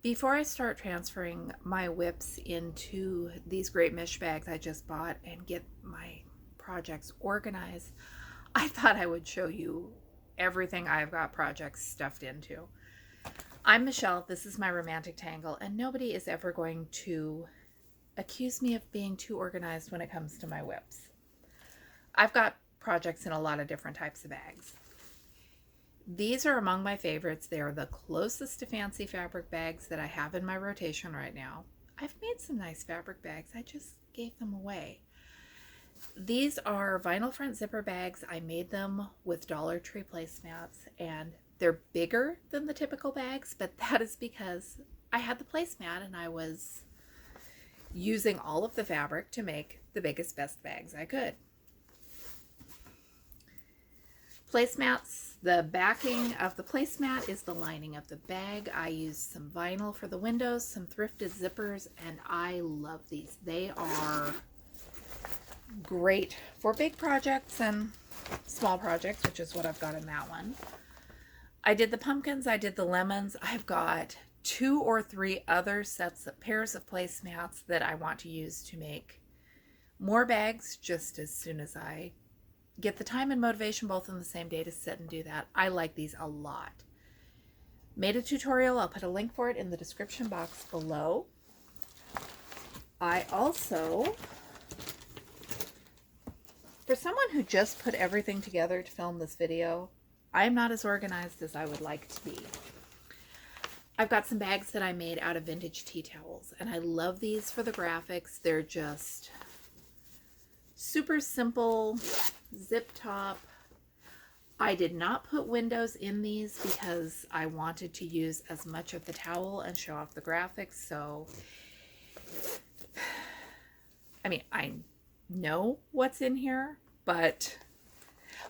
Before I start transferring my WIPS into these great mesh bags I just bought and get my projects organized, I thought I would show you everything I've got projects stuffed into. I'm Michelle, this is my romantic tangle, and nobody is ever going to accuse me of being too organized when it comes to my WIPS. I've got projects in a lot of different types of bags. These are among my favorites. They are the closest to fancy fabric bags that I have in my rotation right now. I've made some nice fabric bags. I just gave them away. These are vinyl front zipper bags. I made them with Dollar Tree placemats, and they're bigger than the typical bags, but that is because I had the placemat and I was using all of the fabric to make the biggest, best bags I could. Placemats, the backing of the placemat is the lining of the bag. I used some vinyl for the windows, some thrifted zippers, and I love these. They are great for big projects and small projects, which is what I've got in that one. I did the pumpkins, I did the lemons. I've got 2 or 3 other pairs of placemats that I want to use to make more bags just as soon as I get the time and motivation both on the same day to sit and do that. I like these a lot. Made a tutorial. I'll put a link for it in the description box below. I also, for someone who just put everything together to film this video, I'm not as organized as I would like to be. I've got some bags that I made out of vintage tea towels, and I love these for the graphics. They're just super simple, zip top. I did not put windows in these because I wanted to use as much of the towel and show off the graphics. So, I mean, I know what's in here, but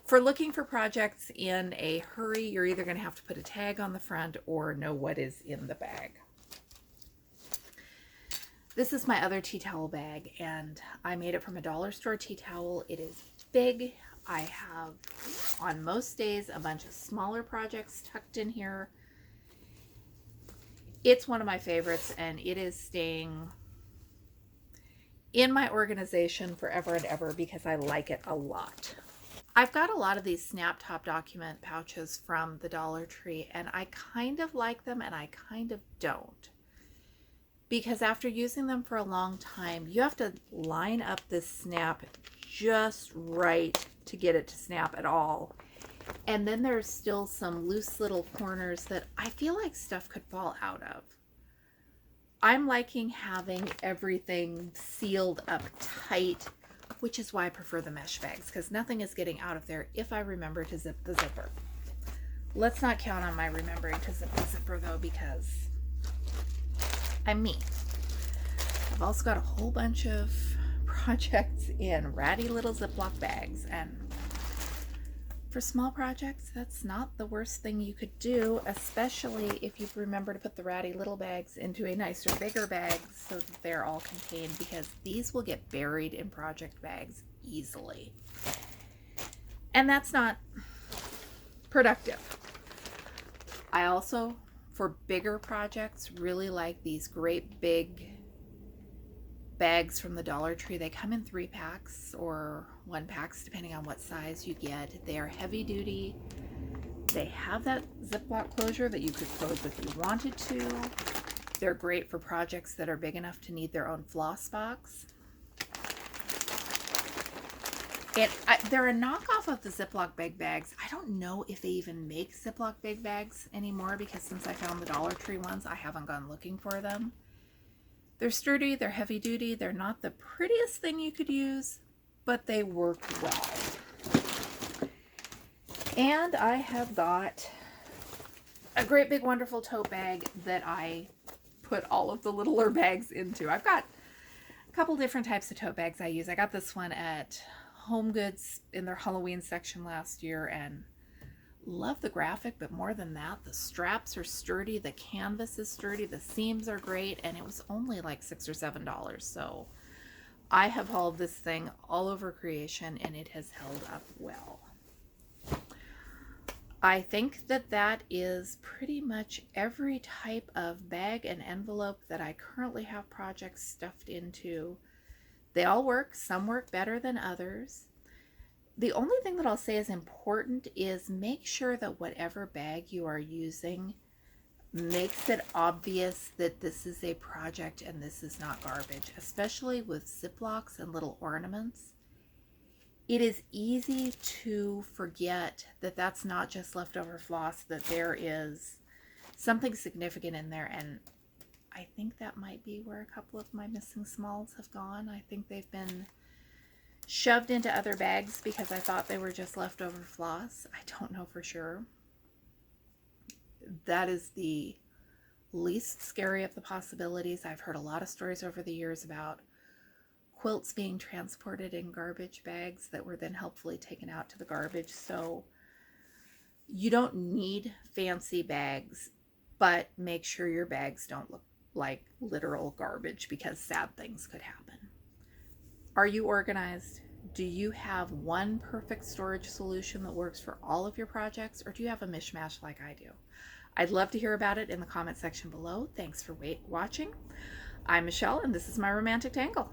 for looking for projects in a hurry, you're either going to have to put a tag on the front or know what is in the bag. This is my other tea towel bag, and I made it from a dollar store tea towel. It is big. I have, on most days, a bunch of smaller projects tucked in here. It's one of my favorites, and it is staying in my organization forever and ever because I like it a lot. I've got a lot of these snap top document pouches from the Dollar Tree, and I kind of like them and I kind of don't. Because after using them for a long time, you have to line up this snap just right to get it to snap at all. And then there's still some loose little corners that I feel like stuff could fall out of. I'm liking having everything sealed up tight, which is why I prefer the mesh bags, because nothing is getting out of there if I remember to zip the zipper. Let's not count on my remembering to zip the zipper though, because I'm me. I've also got a whole bunch of projects in ratty little ziplock bags, and for small projects, that's not the worst thing you could do, especially if you remember to put the ratty little bags into a nicer, bigger bag so that they're all contained, because these will get buried in project bags easily. And that's not productive. I also, for bigger projects, really like these great big bags from the Dollar Tree. They come in 3 packs or 1 packs depending on what size you get. They are heavy duty. They have that Ziploc closure that you could close if you wanted to. They're great for projects that are big enough to need their own floss box. And they're a knockoff of the Ziploc big bags. I don't know if they even make Ziploc big bags anymore, because since I found the Dollar Tree ones, I haven't gone looking for them. They're sturdy, they're heavy duty, they're not the prettiest thing you could use, but they work well. And I have got a great big wonderful tote bag that I put all of the littler bags into. I've got a couple different types of tote bags I use. I got this one at Home Goods in their Halloween section last year, and love the graphic, but more than that, the straps are sturdy, the canvas is sturdy, the seams are great, and it was only like $6 or $7. So I have hauled this thing all over creation, and it has held up well. I think that that is pretty much every type of bag and envelope that I currently have projects stuffed into. They all work. Some work better than others. The only thing that I'll say is important is make sure that whatever bag you are using makes it obvious that this is a project and this is not garbage, especially with ziplocs and little ornaments. It is easy to forget that that's not just leftover floss, that there is something significant in there. And I think that might be where a couple of my missing smalls have gone. I think they've been shoved into other bags because I thought they were just leftover floss. I don't know for sure. That is the least scary of the possibilities. I've heard a lot of stories over the years about quilts being transported in garbage bags that were then helpfully taken out to the garbage. So you don't need fancy bags, but make sure your bags don't look like literal garbage because sad things could happen. Are you organized? Do you have one perfect storage solution that works for all of your projects, or do you have a mishmash like I do? I'd love to hear about it in the comment section below. Thanks for watching. I'm Michelle, and this is my romantic tangle.